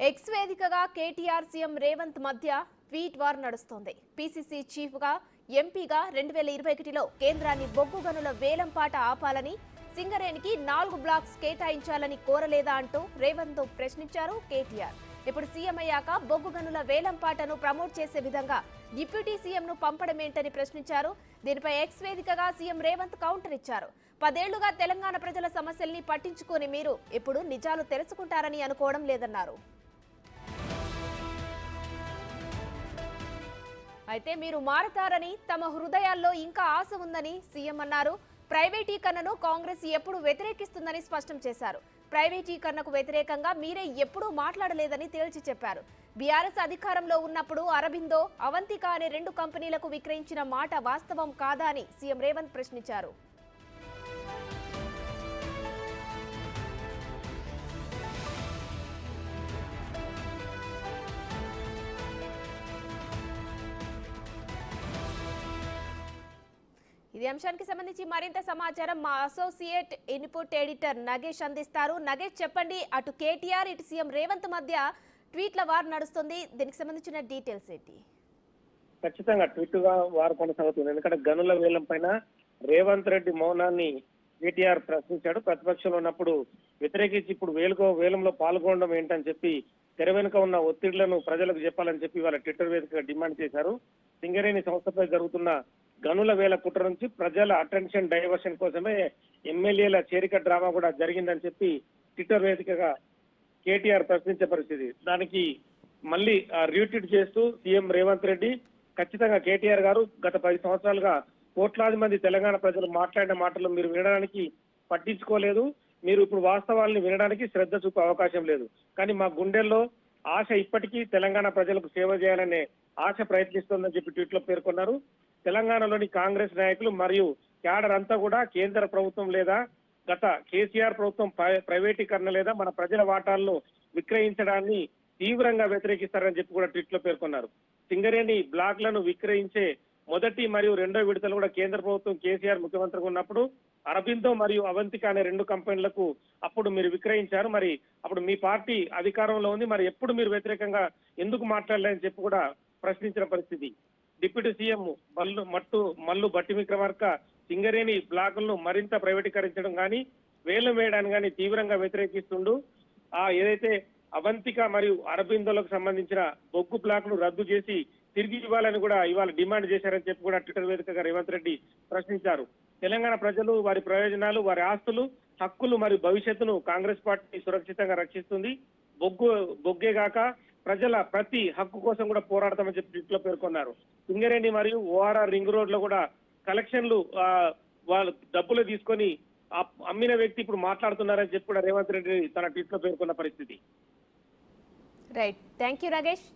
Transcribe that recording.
X వేదికగా KTR CM Revanth మధ్య tweet war నడుస్తోంది. పీసీసీ చీఫ్ గా ఎంపీగా 2021లో కేంద్రాన్ని బొగ్గు గనుల వేలంపాట ఆపాలని, సింగరేణికి 4 బ్లాక్స్ కేటాయించాలని కోరలేదా అంటూ రేవంత్ ప్రశ్నించారు కేటీఆర్. ఇప్పుడు సీఎం అయ్యాక బొగ్గు గనుల వేలంపాటను ప్రమోట్ చేసే విధంగా డిప్యూటీ సీఎంను పంపడమేంటని ప్రశ్నించారు. దీనిపై ఎక్స్ వేదికగా సీఎం రేవంత్ కౌంటర్ ఇచ్చారు. 10 ఏళ్లుగా తెలంగాణ ప్రజల సమస్యల్ని పట్టించుకుని మీరు ఇప్పుడు నిజాలు తెలుసుకుంటారని అనుకోవడం లేదన్నారు. అయితే మీరు మారతారని, తమ హృదయాల్లో ఇంకా ఆశ ఉందని సీఎం అన్నారు. ప్రైవేటీకరణను కాంగ్రెస్ ఎప్పుడు వ్యతిరేకిస్తుందని స్పష్టం చేశారు. ప్రైవేటీకరణకు వ్యతిరేకంగా మీరే ఎప్పుడూ మాట్లాడలేదని తేల్చి చెప్పారు. బీఆర్ఎస్ అధికారంలో ఉన్నప్పుడు అరబిందో, అవంతిక అనే 2 కంపెనీలకు విక్రయించిన మాట వాస్తవం కాదా అని సీఎం రేవంత్ ప్రశ్నించారు. ఈ అంశానికి సంబంధించి మరింత సమాచారం మా అసోసియేట్ ఇన్పుట్ ఎడిటర్ నగేష్ అందిస్తారు. నగేష్, చెప్పండి, అటు కేటీఆర్ ఇటు సీఎం రేవంత్ మధ్య ట్వీట్ల వార్ నడుస్తుంది. దీనికి సంబంధించిన డీటెయిల్స్ ఏంటి? ఖచ్చితంగా ట్వీట్ గా వారు కొనసాగుతుంది. ఎందుకంటే గనుల వేలం పైన రేవంత్ రెడ్డి మౌనాన్ని కేటీఆర్ ప్రశ్నించాడు. ప్రతిపక్షంలో ఉన్నప్పుడు వ్యతిరేకించి ఇప్పుడు వేలంలో పాల్గొనడం ఏంటని చెప్పి తెర వెనుక ఉన్న ఒత్తిళ్లను ప్రజలకు చెప్పాలని చెప్పి వాళ్ళ ట్విట్టర్ వేదికగా డిమాండ్ చేశారు. సింగరేణి సంస్థపై జరుగుతున్న గనుల వేల కుట్ర నుంచి ప్రజల అటెన్షన్ డైవర్షన్ కోసమే ఎమ్మెల్యేల చేరిక డ్రామా కూడా జరిగిందని చెప్పి ట్విట్టర్ వేదికగా కేటీఆర్ ప్రశ్నించే పరిస్థితి. దానికి మళ్ళీ రీట్వీట్ చేస్తూ సీఎం రేవంత్ రెడ్డి ఖచ్చితంగా కేటీఆర్ గారు గత 10 సంవత్సరాలుగా కోట్లాది మంది తెలంగాణ ప్రజలు మాట్లాడిన మాటలు మీరు వినడానికి పట్టించుకోలేదు. మీరు ఇప్పుడు వాస్తవాలను వినడానికి శ్రద్ధ చూపే అవకాశం లేదు. కానీ మా గుండెల్లో ఆశ ఇప్పటికీ తెలంగాణ ప్రజలకు సేవ చేయాలనే ఆశ ప్రయత్నిస్తోందని చెప్పి ట్వీట్ లో పేర్కొన్నారు. తెలంగాణలోని కాంగ్రెస్ నాయకులు మరియు క్యాడర్ అంతా కూడా కేంద్ర ప్రభుత్వం లేదా గత కేసీఆర్ ప్రభుత్వం ప్రైవేటీకరణ లేదా మన ప్రజల వాటాలను విక్రయించడాన్ని తీవ్రంగా వ్యతిరేకిస్తారని చెప్పి కూడా ట్వీట్ లో పేర్కొన్నారు. సింగరేణి బ్లాక్లను విక్రయించే మొదటి మరియు 2వ విడతలు కూడా కేంద్ర ప్రభుత్వం కేసీఆర్ ముఖ్యమంత్రిగా ఉన్నప్పుడు అరబిందో మరియు అవంతిక అనే 2 కంపెనీలకు అప్పుడు మీరు విక్రయించారు. మరి అప్పుడు మీ పార్టీ అధికారంలో ఉంది, మరి ఎప్పుడు మీరు వ్యతిరేకంగా ఎందుకు మాట్లాడలేదని చెప్పి కూడా ప్రశ్నించిన పరిస్థితి. డిప్యూటీ సీఎం మల్లు భట్టి విక్రమార్క సింగరేణి బ్లాకులను మరింత ప్రైవేటీకరించడం కానీ వేలం వేయడానికి కానీ తీవ్రంగా వ్యతిరేకిస్తుండు. ఏదైతే అవంతిక మరియు అరబిందోలకు సంబంధించిన బొగ్గు బ్లాక్ను రద్దు చేసి తిరిగి ఇవ్వాలని కూడా ఇవాళ డిమాండ్ చేశారని చెప్పి కూడా ట్విట్టర్ వేదికగా రేవంత్ రెడ్డి ప్రశ్నించారు. తెలంగాణ ప్రజలు వారి ప్రయోజనాలు, వారి ఆస్తులు, హక్కులు మరియు భవిష్యత్తును కాంగ్రెస్ పార్టీ సురక్షితంగా రక్షిస్తుంది. బొగ్గే గాక ప్రజల ప్రతి హక్కు కోసం కూడా పోరాడతామని చెప్పి ట్వీట్ లో పేర్కొన్నారు. సింగరేణి మరియు ఓఆర్ఆర్ రింగ్ రోడ్ లో కూడా కలెక్షన్లు వాళ్ళు డబ్బులు తీసుకొని అమ్మిన వ్యక్తి ఇప్పుడు మాట్లాడుతున్నారని చెప్పి కూడా రేవంత్ రెడ్డి తన ట్వీట్ లో పేర్కొన్న పరిస్థితి. Right, thank you Nagesh.